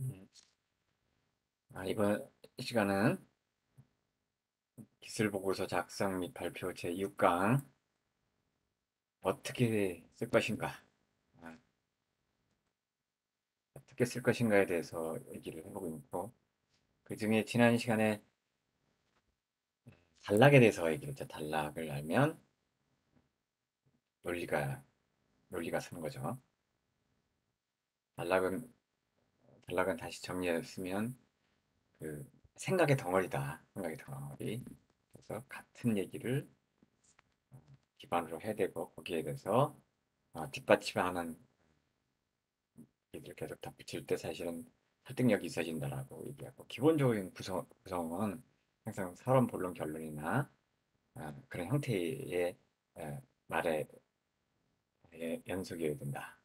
음, 이번 시간은 기술보고서 작성 및 발표 제6강 어떻게 쓸 것인가, 아, 어떻게 쓸 것인가에 대해서 얘기를 해보고 있고, 그 중에 지난 시간에 단락에 대해서 얘기를 했죠. 단락을 알면 논리가, 논리가 서는 거죠. 단락은, 단락은 다시 정리했으면 그 생각의 덩어리다. 생각의 덩어리. 그래서 같은 얘기를 기반으로 해야 되고, 거기에 대해서 뒷받침하는 얘기를 계속 덧붙일 때 사실은 설득력이 있어진다라고 얘기하고 기본적인 구성은 항상 사론 본론 결론이나 그런 형태의 말의 연속이어야 된다.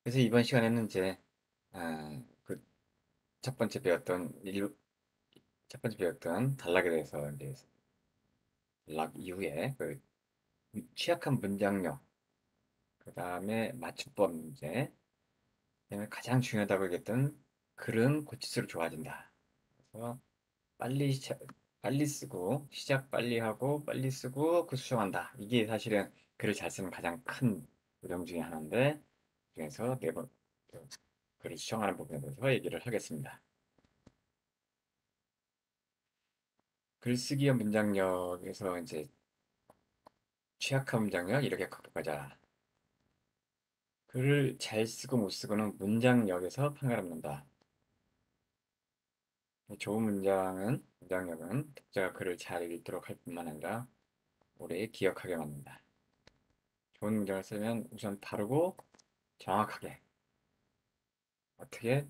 그래서 이번 시간에는 이제 그 첫 번째 배웠던 첫 번째 배웠던 단락에 대해서 이제 단락 이후에 그 취약한 문장력, 그 다음에 맞춤법 문제, 그다음에 가장 중요하다고 얘기했던 글은 고칠수록 좋아진다. 그래서 빨리 빨리 쓰고 시작 빨리 하고 빨리 쓰고 그 수정한다. 이게 사실은 글을 잘 쓰는 가장 큰 요령 중에 하나인데 그중에서 그 글을 수정하는 부분에 대해서 얘기를 하겠습니다. 글쓰기의 문장력에서 이제 취약한 문장력 이렇게 극복하자. 글을 잘 쓰고 못 쓰고는 문장력에서 판가름난다. 좋은 문장력은 독자가 글을 잘 읽도록 할 뿐만 아니라 오래 기억하게 만든다. 좋은 문장을 쓰면 우선 바르고 정확하게 어떻게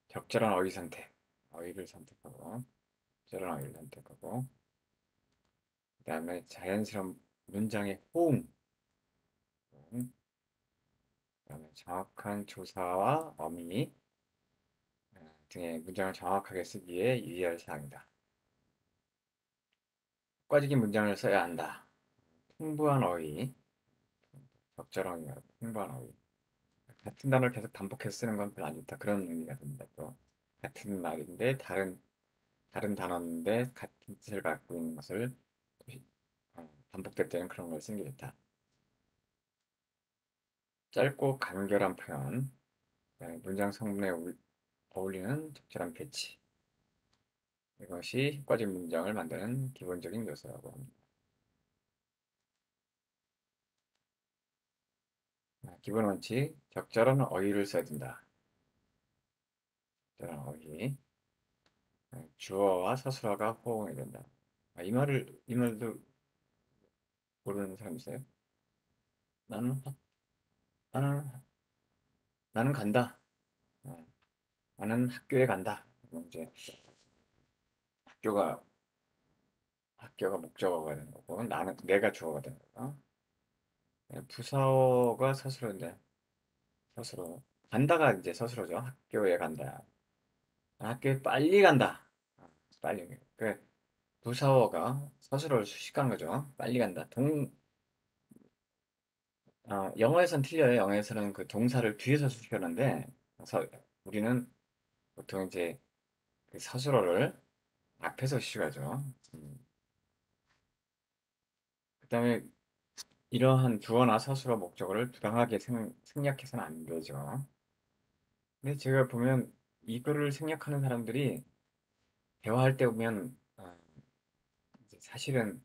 적절한 어휘 선택, 어휘를 선택하고 적절한 어휘를 선택하고 그다음에 자연스러운 문장의 호응, 그다음에 정확한 조사와 어미 등의 문장을 정확하게 쓰기에 유의할 사항이다. 효과적인 문장을 써야 한다. 풍부한 어휘, 적절한 어휘, 풍부한 어휘. 같은 단어를 계속 반복해서 쓰는 건 별로 안 좋다. 그런 의미가 듭니다. 또 같은 말인데 다른 단어인데 같은 뜻을 갖고 있는 것을 반복될 때는 그런 걸 쓰는 게 좋다. 짧고 간결한 표현, 문장 성분에 어울리는 적절한 배치. 이것이 효과적인 문장을 만드는 기본적인 요소라고 합니다. 기본 원칙, 적절한 어휘를 써야 된다. 적절한 어휘. 주어와 서술어가 호응해야 된다. 이 말도 모르는 사람 있어요? 나는, 나는, 나는 간다. 어, 나는 학교에 간다. 이제 학교가 학교가 목적어가 되는 거고 나는 내가 주어가 되는 거고 부사어가 서술어인데 서술어 간다가 이제 서술어죠. 학교에 간다. 학교에 빨리 간다. 빨리 그 부사어가 서술어를 수식한 거죠. 빨리 간다. 영어에선 틀려요. 영어에서는 그 동사를 뒤에서 수식하는데 우리는 보통 이제 그 서술어를 앞에서 수식하죠. 그다음에 이러한 주어나 서술어 목적어를 부당하게 생략해서는 안 되죠. 근데 제가 보면 이거를 생략하는 사람들이 대화할 때 보면 이제 사실은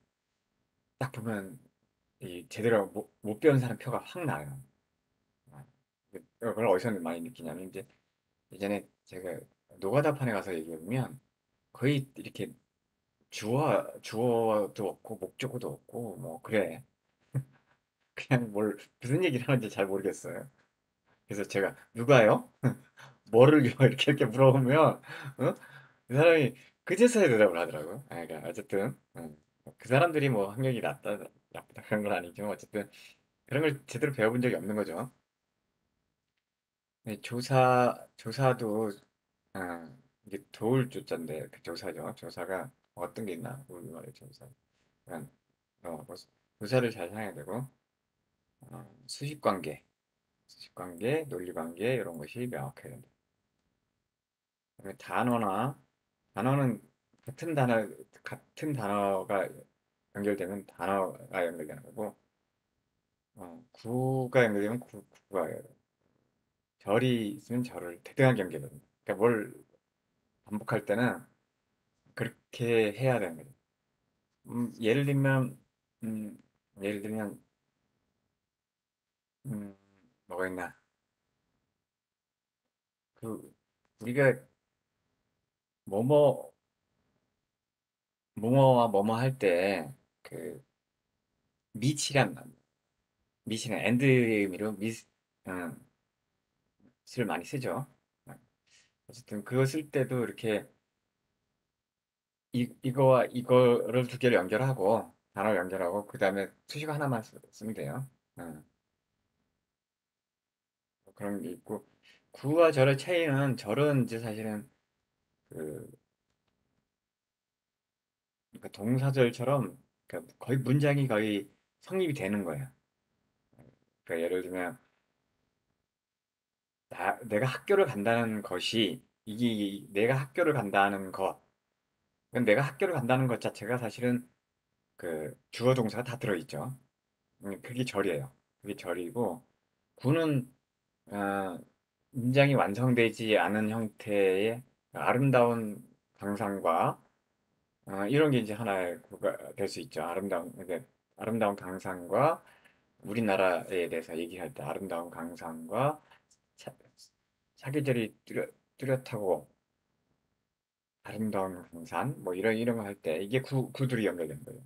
딱 보면 이 제대로 못 배운 사람 표가 확 나요. 아, 그걸 어디서 많이 느끼냐면 이제 예전에 제가 노가다판에 가서 얘기해 보면 거의 이렇게 주어도 없고 목적어도 없고 뭐 그래 그냥 뭘 무슨 얘기를 하는지 잘 모르겠어요. 그래서 제가 누가요? 뭐를요? 이렇게 물어보면 어? 그 사람이 그제서야 대답을 하더라고요. 그러니까 어쨌든 그 사람들이 뭐 학력이 낮다 나쁘다 그런 건 아니지만 어쨌든 그런 걸 제대로 배워본 적이 없는 거죠. 조사도 이게 도울 조자인데 그 조사죠. 조사가 어떤 게 있나 우리말에 조사. 그냥 뭐 조사를 잘 해야 되고 수십 관계 수식관계, 논리관계 이런 것이 명확해야 된다. 그다음에 단어는 같은 단어가 연결되면 단어가 연결되는 거고, 구가 연결되면 구가 절이 있으면 절을 대등하게 연결됩니다. 그러니까 뭘 반복할 때는 그렇게 해야 되는 거죠. 음, 예를 들면, 음, 예를 들면, 음, 뭐가 있나? 그, 우리가 뭐뭐, 뭐뭐와 뭐뭐 할 때, 그, 미치란, 미치는 엔드 의미로 음, 를 많이 쓰죠. 어쨌든 그거 쓸 때도 이렇게 이거와 이거를 두 개를 연결하고, 단어를 연결하고, 그 다음에 수식 하나만 쓰면 돼요. 음, 그런 게 있고, 구와 절의 차이는, 절은 이제 사실은 그, 그 동사절처럼 거의 문장이 거의 성립이 되는 거예요. 그러니까 예를 들면 내가 학교를 간다는 것이 이게 내가 학교를 간다는 것, 그건 내가 학교를 간다는 것 자체가 사실은 그 주어 동사가 다 들어있죠. 그게 절이에요. 그게 절이고 구는 문장이 완성되지 않은 형태의 아름다운 강상과 이런 게 이제 하나의 구가 될 수 있죠. 아름다운 강상과 우리나라에 대해서 얘기할 때 아름다운 강산과 사, 사계절이 뚜렷하고 아름다운 강산 뭐 이런 거 할 때 이게 구들이 연결된 거예요.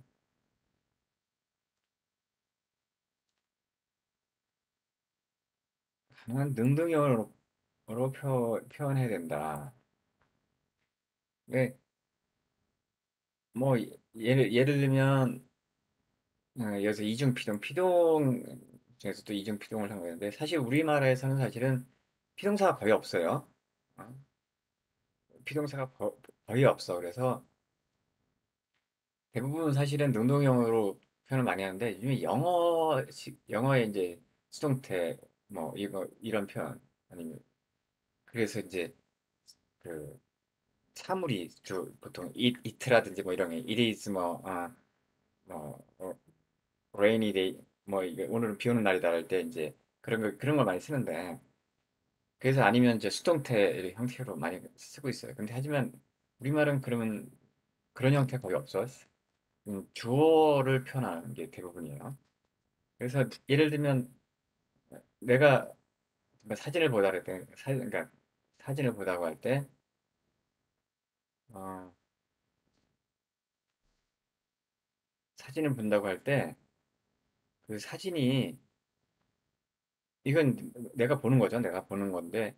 가능한 능동형으로 표현해야 된다. 근데 뭐 예를 들면 여기서 피동 중에서도 이중 피동을 한 거였는데 사실 우리나라에서는 사실은 피동사가 거의 없어요. 어? 피동사가 거의 없어. 그래서 대부분 사실은 능동형으로 표현을 많이 하는데 요즘 영어에 이제 수동태 뭐 이런 표현 아니면 그래서 이제 그 사물이 보통 이트라든지 뭐 이런 게 it is 뭐 rainy day 뭐 이게 오늘은 비 오는 날이다 할 때 이제 그런 걸 많이 쓰는데 그래서 아니면 이제 수동태 형태로 많이 쓰고 있어요. 근데 하지만 우리말은 그러면 그런 형태가 거의 없어. 주어를 표현하는 게 대부분이에요. 그래서 예를 들면 내가 사진을 보다 할 때, 그러니까 사진을 보다고 할 때, 어, 사진을 본다고 할 때, 그 사진이, 이건 내가 보는 거죠. 내가 보는 건데,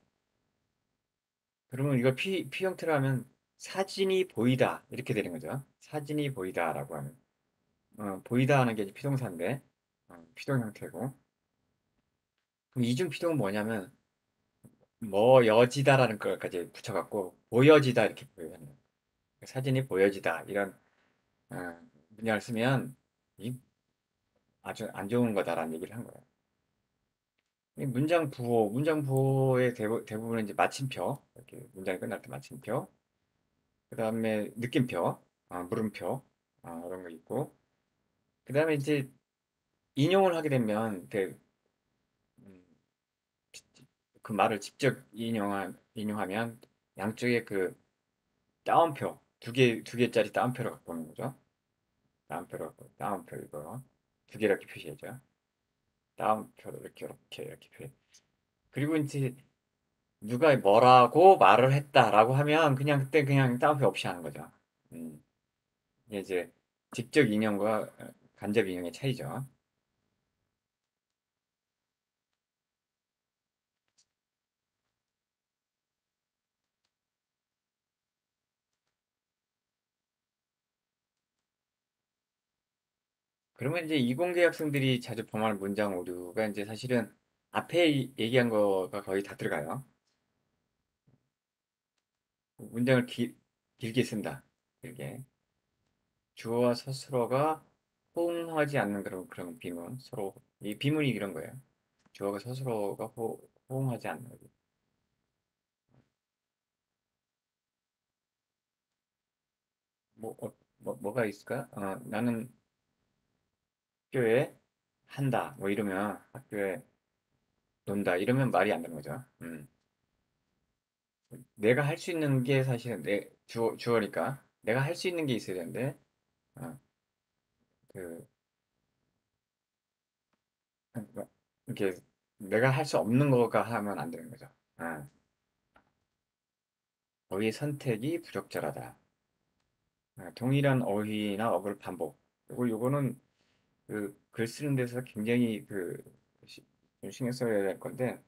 그러면 이걸 피 형태로 하면 사진이 보이다. 이렇게 되는 거죠. 사진이 보이다라고 하면. 보이다 하는 게 이제 피동사인데, 피동 형태고. 그럼 이중 피동은 뭐냐면, 뭐 여지다라는 걸까지 붙여갖고, 보여지다 이렇게 보여요. 사진이 보여지다. 이런 어, 문장을 쓰면 이 아주 안 좋은 거다라는 얘기를 한 거예요. 이 문장 부호의 대부분은 이제 마침표, 이렇게 문장이 끝날 때 마침표, 그 다음에 느낌표, 물음표, 이런 거 있고, 그 다음에 이제 인용을 하게 되면 음, 그 말을 직접 인용하면 양쪽에 그 따옴표, 두 개짜리 따옴표를 갖고 오는 거죠. 따옴표 이거 두 개 이렇게 표시해줘. 따옴표를 이렇게 표해. 그리고 이제 누가 뭐라고 말을 했다라고 하면 그냥 그때 그냥 따옴표 없이 하는 거죠. 음, 이게 이제 직접 인용과 간접 인용의 차이죠. 그러면 이제 이공계 학생들이 자주 범하는 문장 오류가 이제 사실은 앞에 얘기한 거가 거의 다 들어가요. 문장을 길게 쓴다. 길게. 주어와 스스로가 호응하지 않는 그런 비문. 이 비문이 이런 거예요. 주어가 서술어가 호응하지 않는 거지. 뭐가 있을까? 나는 학교에 한다. 뭐 이러면 학교에 논다. 이러면 말이 안 되는 거죠. 내가 할 수 있는 게 사실은 주어니까 내가 할 수 있는 게 있어야 되는데, 어, 그, 그러니까 이렇게 내가 할 수 없는 거가 하면 안 되는 거죠. 어휘 선택이 부적절하다. 동일한 어휘나 어글 반복. 요거는 그 글 쓰는 데서 굉장히 좀 신경 써야 될 건데,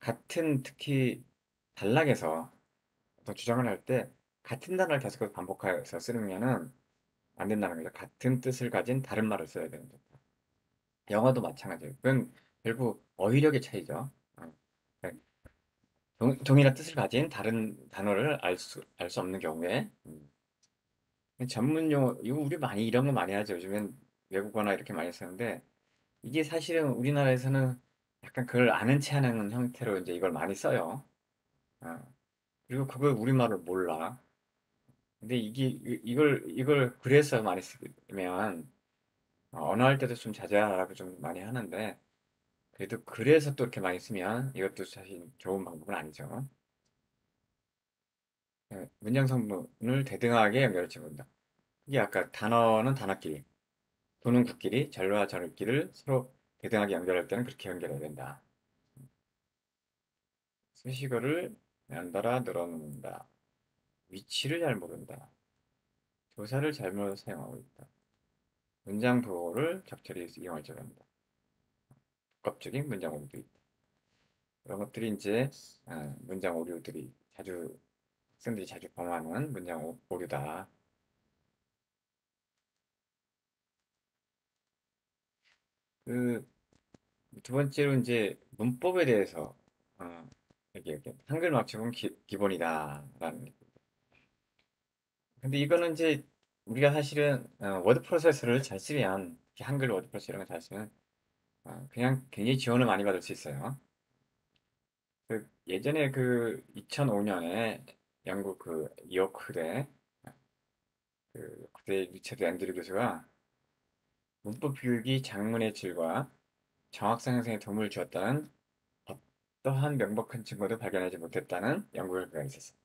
같은 특히 단락에서 어떤 주장을 할 때 같은 단어를 계속 반복해서 쓰면은 안 된다는 거죠. 같은 뜻을 가진 다른 말을 써야 되는 거죠. 영어도 마찬가지예요. 그건 결국 어휘력의 차이죠. 네. 동일한 뜻을 가진 다른 단어를 알 수 없는 경우에 전문 용어 이거 우리 많이 이런 거 많이 하죠. 요즘엔 외국어나 이렇게 많이 쓰는데 이게 사실은 우리나라에서는 약간 그걸 아는 체 하는 형태로 이제 이걸 많이 써요. 어, 그리고 그걸 우리말을 몰라. 근데 이걸 그래서 많이 쓰면 언어할 때도 좀 자제하라고 좀 많이 하는데 그래도 그래서 또 이렇게 많이 쓰면 이것도 사실 좋은 방법은 아니죠. 문장 성분을 대등하게 연결해 본다. 이게 아까 단어는 단어끼리, 도는 국끼리, 절과 절끼를 서로 대등하게 연결할 때는 그렇게 연결해야 된다. 수식어를 연달아 늘어놓는다. 위치를 잘 모른다. 조사를 잘못 사용하고 있다. 문장 부호를 적절히 이용할 줄 안다. 복합적인 문장 오류도 있다. 이런 것들이 이제 문장 오류들이 학생들이 자주 범하는 문장 오류다. 그 두 번째로 이제 문법에 대해서 어, 이렇게 한글 맞춤은 기본이다라는. 근데 이거는 이제 우리가 사실은 워드 프로세서를 잘 쓰면 이렇게 한글 워드 프로세서 이런 거 잘 쓰면 그냥 굉장히 지원을 많이 받을 수 있어요. 예전에 2005년에 영국 이어크대 그때 리처드 앤드류 교수가 문법 교육이 작문의 질과 정확성 형성에 도움을 주었다는 어떠한 명백한 증거도 발견하지 못했다는 연구 결과가 있었어요.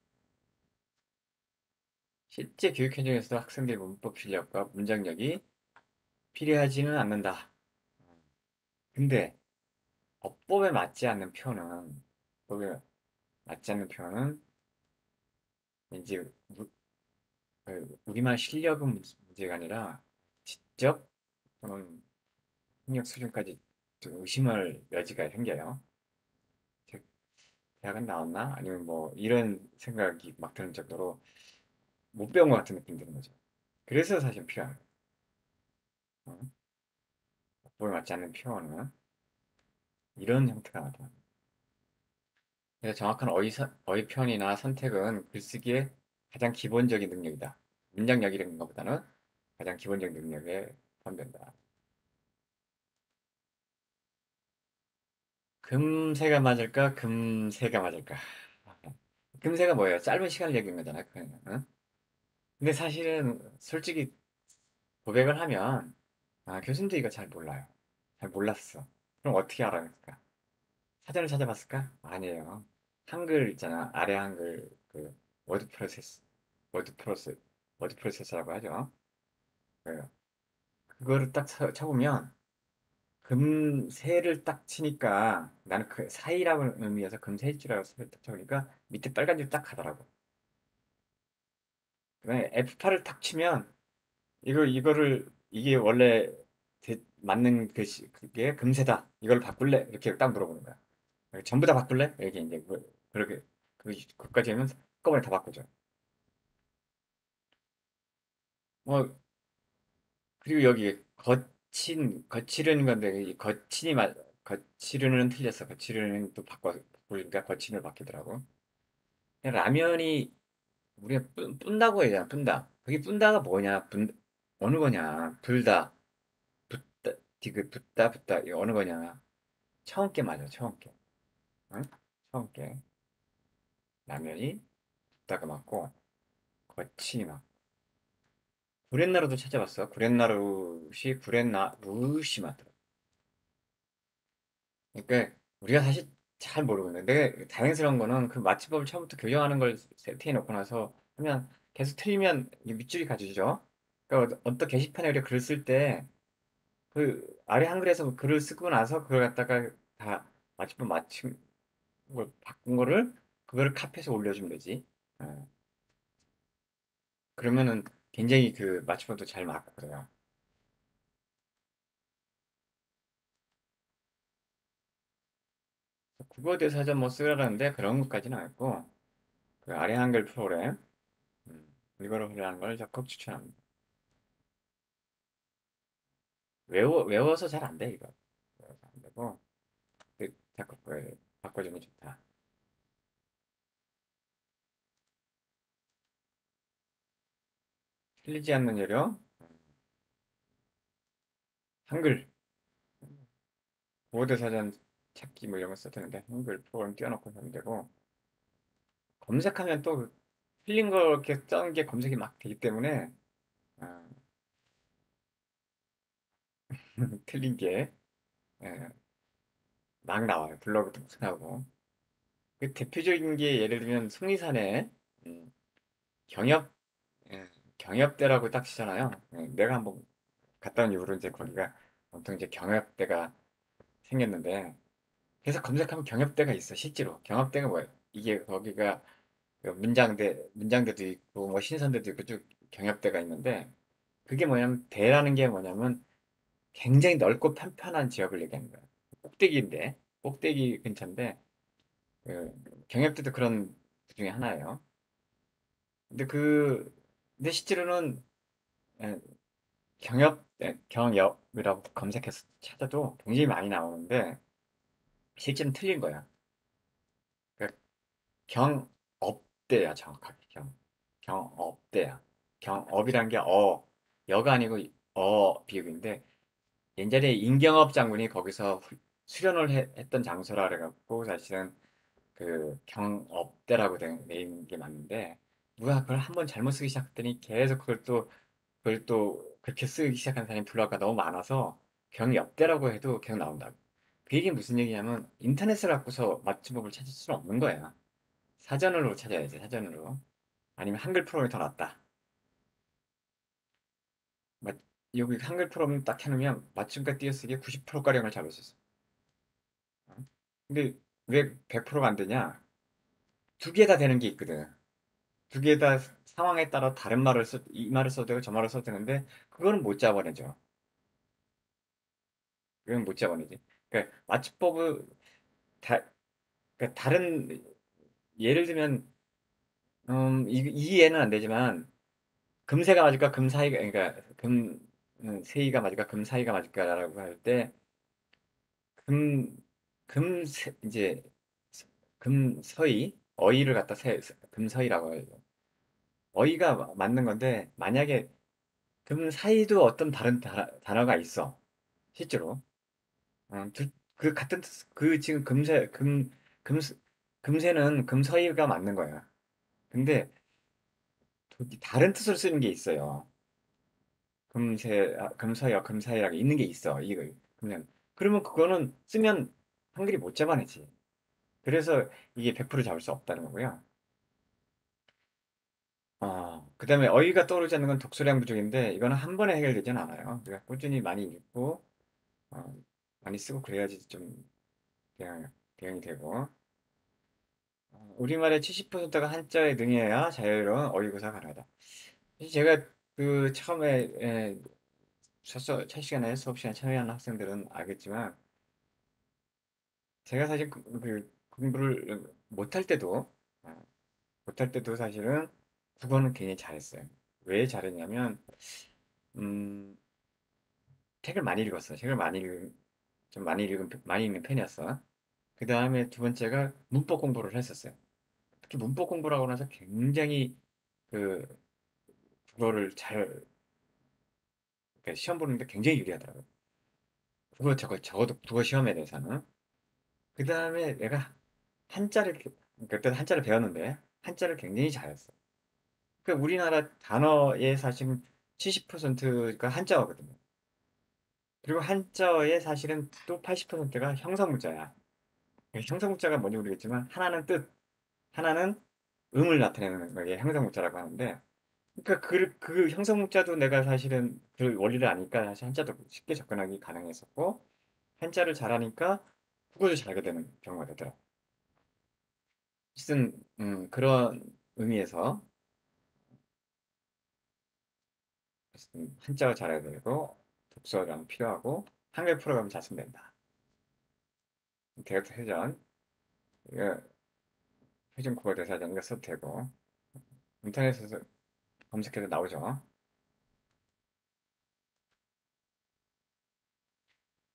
실제 교육 현장에서도 학생들의 문법 실력과 문장력이 필요하지는 않는다. 근데 어법에 맞지 않는 표현은 어법에 맞지 않는 표현은 왠지 우리말 실력은 문제가 아니라 지적 또는 학력 수준까지 좀 의심할 여지가 생겨요. 즉, 대학은 나왔나? 아니면 뭐 이런 생각이 막 드는 정도로 못 배운 것 같은 느낌 드는 거죠. 그래서 사실 필요한 거예요. 어? 어법에 맞지 않는 표현은 이런 형태가 나타납니다. 그래서 정확한 어휘 표현이나 선택은 글쓰기의 가장 기본적인 능력이다. 문장력이라는 것보다는 가장 기본적인 능력에 포함된다. 금세가 맞을까? 금세가 맞을까? 금세가 뭐예요? 짧은 시간을 얘기하는 거잖아요. 그냥, 응? 근데 사실은 솔직히 고백을 하면 교수님도 이거 잘 몰라요. 잘 몰랐어. 그럼 어떻게 알아냈을까? 사전을 찾아봤을까? 아니에요. 한글 있잖아. 아래 한글 워드 프로세스, 워드 프로세스, 워드 프로세스라고 하죠. 그, 그거를 딱 쳐보면 금세를 딱 치니까 나는 그 사이라는 의미에서 금세일 줄 알고 딱 쳐보니까 밑에 빨간 줄 딱 가더라고. 그다음에 F8을 딱 치면 이게 원래 맞는 그게 금세다. 이걸 바꿀래? 이렇게 딱 물어보는 거야. 전부 다 바꿀래? 이렇게 이제 그렇게 그까지 하면 한꺼번에 다 바꾸죠. 뭐 그리고 여기 거칠은 건데 이 거칠은은 틀렸어. 거칠은은 또 바꾸니까 거칠을 바뀌더라고. 그냥 라면이 우리가 뿐다고 얘기하잖아. 뿐다. 그게 뿐다가 뭐냐? 어느 거냐? 불다, 붓다, 디귿, 붓다, 붓다. 이 어느 거냐? 처음 게 맞아, 처음 게. 응? 처음 게. 라면이 붓다가 맞고, 거친이 막. 구렛나루도 찾아봤어. 구렛나루시, 구렛나루시 맞더라. 그러니까 우리가 사실 잘 모르고 있는데 다행스러운 거는 그 마취법을 처음부터 교정하는 걸 세팅해 놓고 나서 하면 계속 틀리면 이게 밑줄이 가주죠. 그러니까 어떤 게시판에 우리가 글을 쓸 때 그 아래 한글에서 글을 쓰고 나서 그걸 갖다가 다 마취법 맞춘 걸 바꾼 거를 그거를 카피해서 올려주면 되지. 어. 그러면은 굉장히 그 맞춤법도 잘 맞고 그래요. 국어 대사전 뭐 쓰라는데 그런 것까지는 아니고 그 아래 한글 프로그램 이거를 하는 걸 적극 추천합니다. 외워서 잘 안 돼, 이거. 외워서 안 되고, 자꾸 바꿔주면 좋다. 틀리지 않는 요령, 한글, 보호대사전 찾기 뭐 이런 거 써도 되는데, 한글 프로그램 띄워놓고 하면 되고, 검색하면 또 틀린 거 이렇게 써는 게 검색이 막 되기 때문에, 아, 틀린 게, 예, 막 나와요. 블로그도 나오고. 그 대표적인 게 예를 들면 속리산에, 음, 경협, 예, 경협대라고 딱 치잖아요. 내가 한번 갔다 온 이후로 이제 거기가 엄청 이제 경협대가 생겼는데 그래서 검색하면 경협대가 있어 실제로 경협대가 뭐야 이게 거기가 그 문장대도 있고 뭐 신선대도 있고 쭉 경협대가 있는데 그게 뭐냐면 대라는 게 뭐냐면 굉장히 넓고 편편한 지역을 얘기하는 거야 꼭대기인데 꼭대기 근처인데 그 경협대도 그런 그 중에 하나예요 근데 그 근데 실제로는 예, 경협이라고 검색해서 찾아도 굉장히 많이 나오는데 실제는 틀린 거야. 그러니까 경업대야 정확하게 경업대야. 경업이란 게 여가 아니고 비읍인데 옛날에 임경업 장군이 거기서 수련을 했던 장소라 그래갖고 사실은 그 경업대라고 돼 있는 게 맞는데 누가 그걸 한번 잘못 쓰기 시작했더니 계속 그걸 또 그렇게 쓰기 시작한 사람이 블로거가 너무 많아서 경역대라고 해도 계속 나온다고. 그 얘기 무슨 얘기냐면 인터넷을 갖고서 맞춤법을 찾을 수는 없는 거야. 사전으로 찾아야지, 사전으로. 아니면 한글 프로그램이 더 낫다. 맞- 여기 한글 프로그램 딱 해놓으면 맞춤과 띄어쓰기 90%가량을 잡을 수 있어. 어? 근데 왜 100%가 안 되냐? 두 개 다 되는 게 있거든. 두 개 다 상황에 따라 다른 이 말을 써도 되고 저 말을 써도 되는데 그거는 못 잡아내죠. 그건 못 잡아내지. 그러니까 맞춤법을 다, 그러니까 다른 예를 들면 이 예는 안 되지만 금세가 맞을까 금사이가 그러니까 세이가 맞을까 금사이가 맞을까라고 할 때 금 금세 이제 금서이 어이를 갖다 금서이라고 해요. 어이가 맞는 건데 만약에 금사이도 어떤 다른 단어가 있어 실제로 그 같은 그 지금 금 금세는 금서이가 맞는 거야. 근데 다른 뜻을 쓰는 게 있어요. 금서역, 금사이라고 있는 게 있어. 이거 그러면 그거는 쓰면 한글이 못 잡아내지. 그래서 이게 100% 잡을 수 없다는 거고요. 그다음에 어휘가 떠오르지 않는 건 독서량 부족인데 이거는 한 번에 해결되진 않아요. 우리가 꾸준히 많이 읽고 어, 많이 쓰고 그래야지 좀 대응이 되고 우리말의 70%가 한자에 능해야 자유로운 어휘구사 가능하다. 제가 그 처음에 첫 시간에 수업 시간에 참여하는 학생들은 알겠지만 제가 사실 공부를 어, 못할 때도 사실은 국어는 굉장히 잘했어요. 왜 잘했냐면 음, 책을 많이 읽었어. 좀 많이 읽는 편이었어. 그 다음에 두 번째가 문법 공부를 했었어요. 특히 문법 공부를 하고 나서 굉장히 그 국어를 그러니까 시험 보는데 굉장히 유리하더라고요. 적어도 국어 시험에 대해서는. 그 다음에 내가 한자를, 그때 한자를 배웠는데, 한자를 굉장히 잘했어. 그 우리나라 단어의 사실은 70%가 한자어거든요. 그리고 한자어의 사실은 또 80%가 형상문자야. 형상문자가 뭔지 모르겠지만, 하나는 뜻, 하나는 음을 나타내는 거에 형상문자라고 하는데, 그러니까 그 형상문자도 내가 사실은 그 원리를 아니까 사실 한자도 쉽게 접근하기 가능했었고, 한자를 잘하니까 국어도 잘하게 되는 경우가 되더라고. 하여튼, 그런 의미에서, 한자가 잘해야 되고, 독서가 필요하고, 한글 프로그램 잘 쓰면 된다. 대학교 회전, 이거 회전 국어 대사전 이거 써도 되고, 인터넷에서 검색해서 나오죠.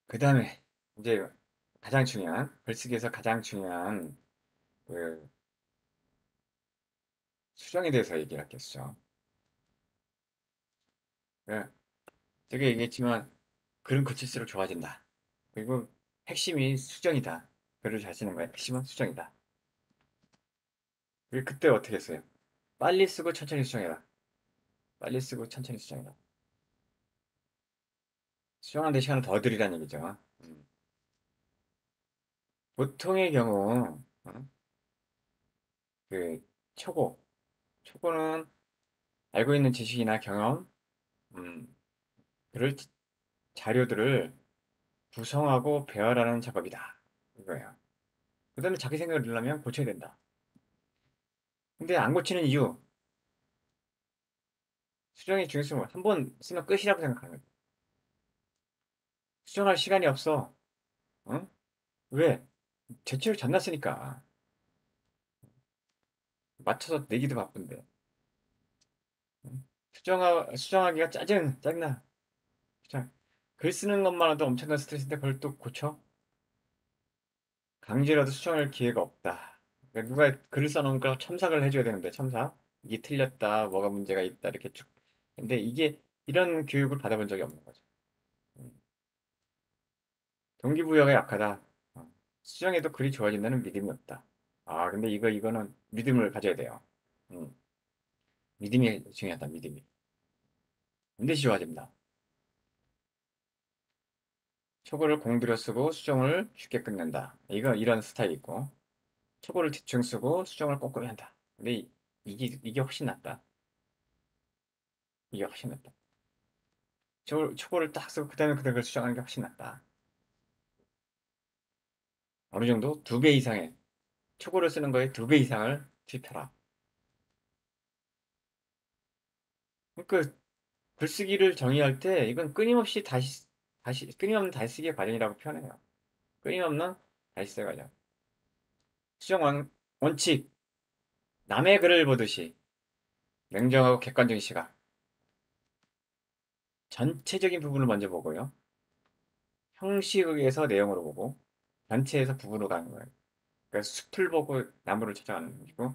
그 다음에, 이제 가장 중요한, 글쓰기에서 가장 중요한 그 수정에 대해서 얘기를 하겠죠. 예, 제가 얘기했지만, 글은 글칠수록 좋아진다. 그리고 핵심이 수정이다. 글을 잘 쓰는 거야. 핵심은 수정이다. 그때 어떻게 했어요? 빨리 쓰고 천천히 수정해라. 빨리 쓰고 천천히 수정해라. 수정하는데 시간을 더 들이라는 얘기죠. 보통의 경우, 그, 초고. 초고는 알고 있는 지식이나 경험, 음, 그럴 자료들을 구성하고 배열하는 작업이다. 이거예요. 그 다음에 자기 생각을 들려면 고쳐야 된다. 근데 안 고치는 이유, 수정의 중요성을 한 번 쓰면 끝이라고 생각하는 거예요. 수정할 시간이 없어. 응? 왜? 제출을 전났으니까. 맞춰서 내기도 바쁜데. 응? 수정하기가 짜증나. 자, 글 쓰는 것만으로도 엄청난 스트레스인데 그걸 또 고쳐? 강제로도 수정할 기회가 없다. 그러니까 누가 글을 써놓으니까 첨삭을 해줘야 되는데, 첨삭. 이게 틀렸다, 뭐가 문제가 있다, 이렇게 쭉. 근데 이게, 이런 교육을 받아본 적이 없는 거죠. 음. 동기부여가 약하다. 수정해도 글이 좋아진다는 믿음이 없다. 아, 근데 이거는 믿음을 가져야 돼요. 음. 믿음이 중요하다, 믿음이. 반드시 좋아진다. 초고를 공들여 쓰고 수정을 쉽게 끝낸다. 이런 스타일이 있고, 초고를 대충 쓰고 수정을 꼼꼼히 한다. 근데 이게 훨씬 낫다. 이게 훨씬 낫다. 초고를 딱 쓰고 그다음에 그걸 수정하는 게 훨씬 낫다. 어느 정도 두 배 이상의 초고를 쓰는 거에 두 배 이상을 투입해라. 그러니까 글쓰기를 정의할 때 이건 끊임없이 다시 끊임없는 다시 쓰기의 과정이라고 표현해요. 끊임없는 다시 쓰기 과정. 수정 원칙. 남의 글을 보듯이 냉정하고 객관적인 시각. 전체적인 부분을 먼저 보고요. 형식에서 내용으로 보고 전체에서 부분으로 가는 거예요. 그러니까 숲을 보고 나무를 찾아가는 것이고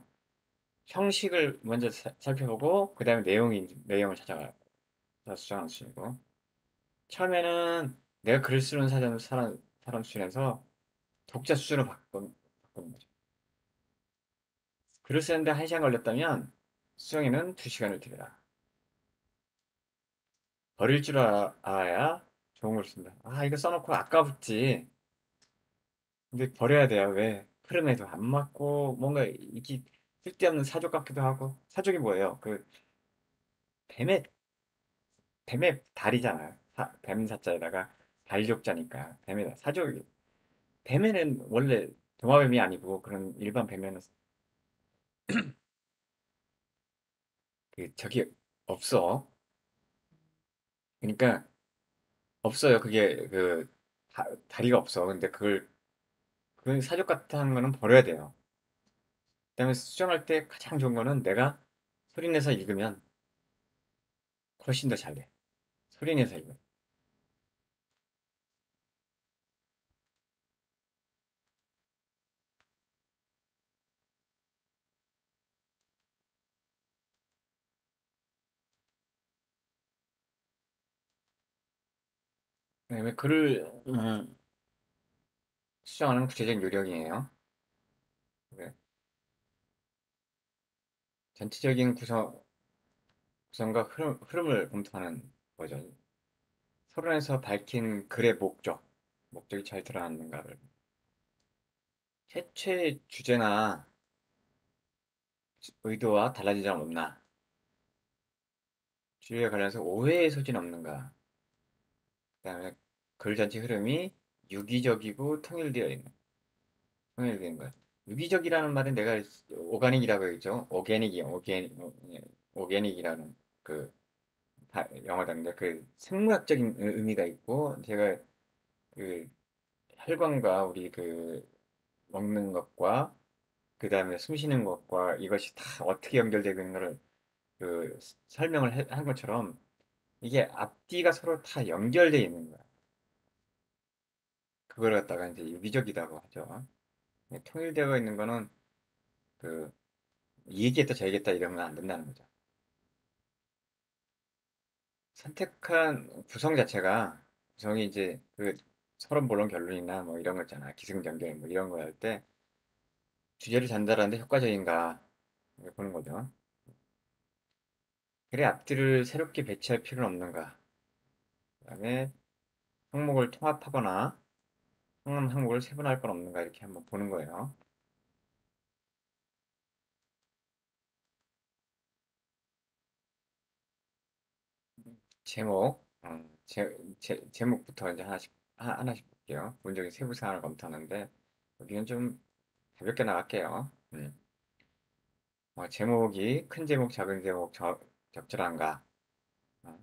형식을 먼저 살펴보고 그다음에 내용을 찾아가서 수정하는 수이고 처음에는 내가 글을 쓰는 사람 수준에서 독자 수준으로 바꾸는 거죠. 글을 쓰는데 1시간 걸렸다면 수정에는 2시간을 들여라. 버릴 줄 알아야 좋은 걸 쓴다. 아, 이거 써놓고 아까웠지. 근데 버려야 돼요. 왜? 흐름에도 안 맞고 뭔가 이게 쓸데없는 사족 같기도 하고 사족이 뭐예요? 그 뱀의 뱀의 달이잖아요. 뱀 사자에다가 달족자니까 뱀의 사족이 뱀에는 원래 도마뱀이 아니고 그런 일반 뱀에는 그 저기 없어. 그러니까 없어요. 그게 그 다리가 없어. 근데 그 사족 같은 거는 버려야 돼요. 그다음에 수정할 때 가장 좋은 거는 내가 소리 내서 읽으면 훨씬 더 잘 돼. 소리 내서 읽으면. 그다음에 글을 수정하는 구체적 요령이에요. 네. 전체적인 구성과 흐름을 검토하는 거죠. 서론에서 밝힌 글의 목적이 잘 드러났는가를. 해체 주제나 의도와 달라진 점 없나? 주제에 관련해서 오해의 소지는 없는가? 그다음에 글 전체 흐름이 유기적이고 통일된 것. 유기적이라는 말은 내가 오가닉이라고 했죠. 오게닉이라는 그 영어 단어인데 그 생물학적인 의미가 있고 제가 그 혈관과 우리 그 먹는 것과 그 다음에 숨 쉬는 것과 이것이 다 어떻게 연결되고 있는 것을 그 설명을 한 것처럼 이게 앞뒤가 서로 다 연결되어 있는 거야. 그걸 갖다가 이제 유기적이라고 하죠. 통일되어 있는 거는 그 이 얘기했다 저 얘기했다 이러면 안 된다는 거죠. 선택한 구성 자체가 구성이 이제 그 서론 본론 결론이나 뭐 이런 거 있잖아. 기승전결 뭐 이런 거 할 때 주제를 전달하는데 효과적인가 보는 거죠. 글의 앞뒤를 새롭게 배치할 필요는 없는가. 그다음에 항목을 통합하거나 항목을 세분화할 건 없는가 이렇게 한번 보는 거예요. 제목, 제목부터 이제 하나씩 볼게요. 문적인 세부 사항을 검토하는데 여기는 좀 가볍게 나갈게요. 제목이 큰 제목, 작은 제목 적절한가? 어,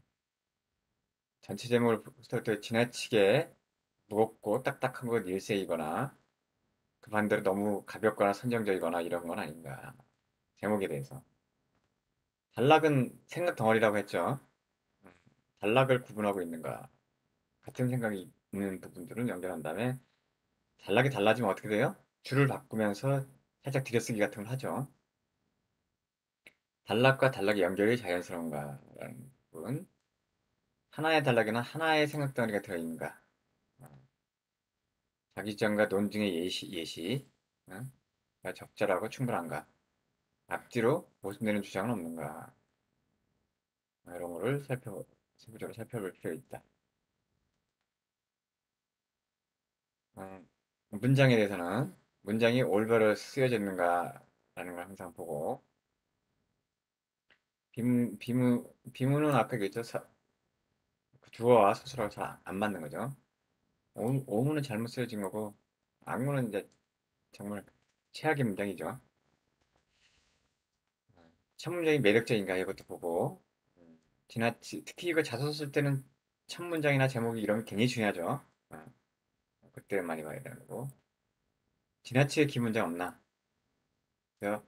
전체 제목을 붙을 때 지나치게 무겁고 딱딱한 건 일세이거나 그 반대로 너무 가볍거나 선정적이거나 이런 건 아닌가? 제목에 대해서. 단락은 생각 덩어리라고 했죠. 음, 단락을 구분하고 있는가? 같은 생각이 있는 부분들은 연결한 다음에 단락이 달라지면 어떻게 돼요? 줄을 바꾸면서 살짝 들여쓰기 같은 걸 하죠. 단락과 단락의 연결이 자연스러운가라는 부분. 하나의 단락에는 하나의 생각 덩어리가 들어있는가? 어, 자기 주장과 논증의 어? 가 적절하고 충분한가? 앞뒤로 모순되는 주장은 없는가? 이런 거를 세부적으로 살펴볼 필요가 있다. 어, 문장에 대해서는 문장이 올바로 쓰여져 있는가라는 걸 항상 보고 비문은 아까 얘기했죠. 그 주어와 수수라고 잘 안 맞는 거죠. 오문은 잘못 쓰여진 거고 악문은 이제 정말 최악의 문장이죠. 첫 문장이 매력적인가 이것도 보고 특히 이거 자소서 쓸 때는 첫 문장이나 제목이 이런 게 굉장히 중요하죠. 그때 많이 봐야 되는 거고 지나치게 긴 문장 없나? 그래서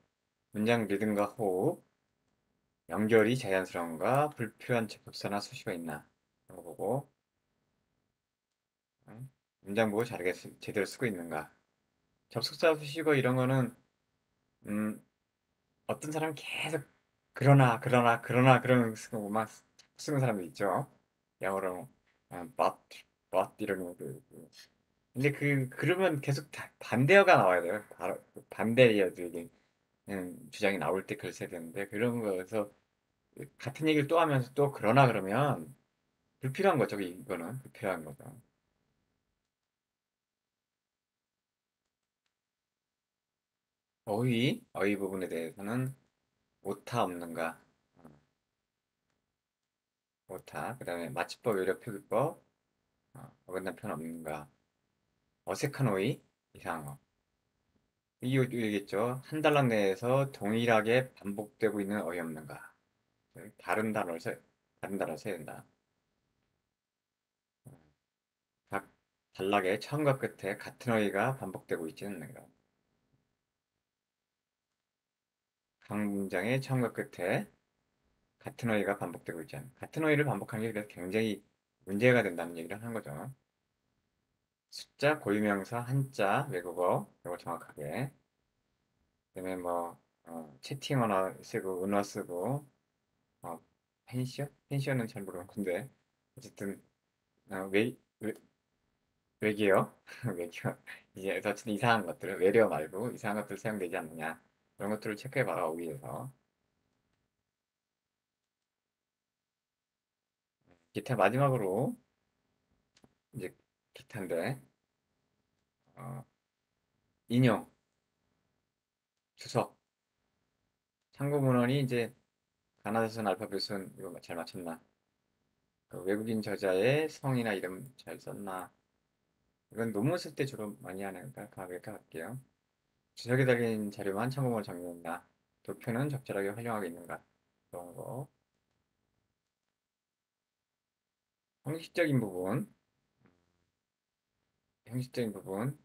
문장 리듬과 호흡, 연결이 자연스러운가, 불필요한 접속사나 수식어 있나? 이런 거 보고 문장 보고 제대로 쓰고 있는가? 접속사 수식어 이런 거는 음, 어떤 사람은 계속 그러나 그러는 쓰고만 쓰는 사람도 있죠. 영어로 but 이런 거. 근데 그러면 계속 반대어가 나와야 돼요. 바로 반대어들이 주장이 나올 때 글 써야 되는데 그런 거에서 같은 얘기를 또 하면서 또 그러나 그러면 불필요한 거죠. 이거는 불필요한 거죠. 어휘 부분에 대해서는 오타 없는가? 어, 오타. 그다음에 마취법, 외려 표기법, 어긋난 표현 없는가? 어색한 어휘, 이상어. 이거 얘기했죠. 한 달락 내에서 동일하게 반복되고 있는 어휘 없는가? 다른 단어를 다른 단어를 써야 된다. 각 단락의 처음과 끝에 같은 어휘가 반복되고 있지 않는가? 각 문장의 처음과 끝에 같은 어휘가 반복되고 있지 않는가? 같은 어휘를 반복하는 게 굉장히 문제가 된다는 얘기를 하는 거죠. 숫자, 고유명사, 한자, 외국어, 이거 정확하게. 그다음에 뭐 채팅 언어 쓰고 은어 쓰고 어, 펜시어? 펜시어는 잘 모르겠는데 어쨌든 어, 웨이, 웨, 외계어, 외계어, 이제 어쨌든 이상한 것들, 외래어 말고 이상한 것들 사용되지 않느냐 이런 것들을 체크해봐라 위에서. 기타 마지막으로 이제 기타인데 어, 인용, 주석, 참고 문헌이 이제 가나다선 알파벳은 이거 잘 맞췄나? 그 외국인 저자의 성이나 이름 잘 썼나? 이건 논문 쓸 때 주로 많이 하니까 가볍게 할게요. 주석에 달린 자료만 참고문을 적는다. 도표는 적절하게 활용하고 있는가? 그런 거. 형식적인 부분, 형식적인 부분,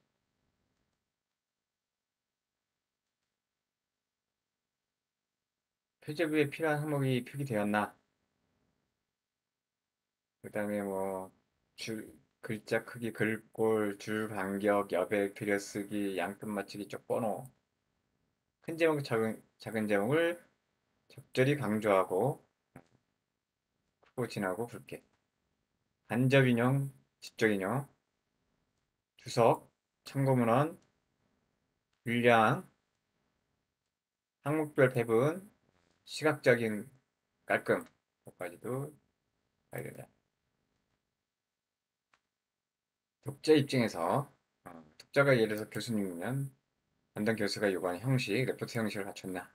표제부에 필요한 항목이 표기되었나? 그 다음에 뭐, 글자 크기, 글꼴, 줄 간격, 여백, 들여쓰기, 양끝 맞추기, 쪽 번호. 큰 제목, 작은 제목을 적절히 강조하고, 크고 진하고 굵게. 간접 인용, 지적 인용, 주석, 참고문헌, 분량, 항목별 배분, 시각적인 깔끔. 것까지도 봐야 된다. 독자 입장에서 독자가 예를 들어서 교수님이면 담당 교수가 요구하는 형식, 레포트 형식을 갖췄나?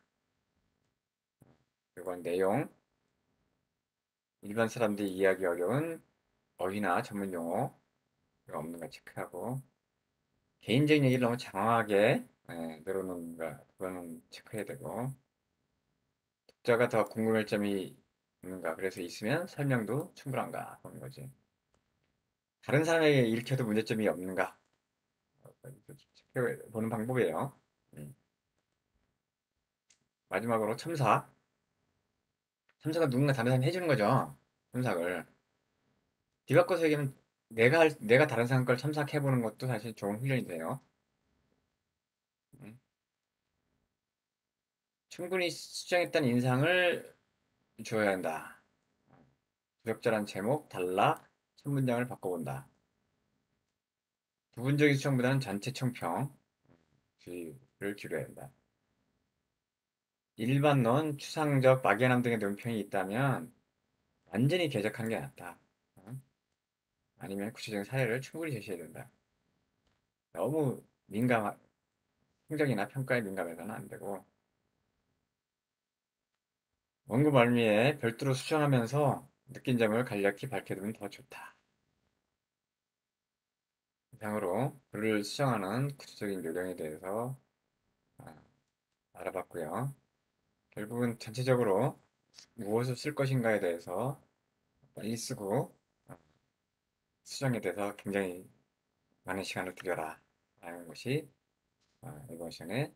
요구한 내용, 일반 사람들이 이해하기 어려운 어휘나 전문 용어 이거 없는가 체크하고 개인적인 얘기를 너무 장황하게 늘어놓는가 그거는 체크해야 되고 독자가 더 궁금할 점이 있는가 그래서 있으면 설명도 충분한가 보는 거지. 다른 사람에게 읽혀도 문제점이 없는가 체크해 보는 방법이에요. 음. 마지막으로 첨사. 첨삭은 누군가 다른 사람이 해주는 거죠. 첨삭을. 뒤바꿔서 얘기하면 내가 다른 사람 걸 첨삭해보는 것도 사실 좋은 훈련이 돼요. 음. 충분히 수정했다는 인상을 줘야 한다. 부적절한 제목, 단락, 첫 문장을 바꿔본다. 부분적인 수정보다는 전체 총평, 주의를 기울여야 한다. 일반론, 추상적, 막연함 등의 논평이 있다면 완전히 개적하는 게 낫다. 어? 아니면 구체적인 사례를 충분히 제시해야 된다. 너무 행정이나 평가에 민감해서는 안 되고 원고 말미에 별도로 수정하면서 느낀 점을 간략히 밝혀두면 더 좋다. 이상으로 글을 수정하는 구체적인 요령에 대해서 아, 알아봤고요. 결국은 전체적으로 무엇을 쓸 것인가에 대해서 빨리 쓰고 수정에 대해서 굉장히 많은 시간을 들여라 라는 것이 이번 시간의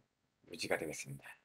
유지가 되겠습니다.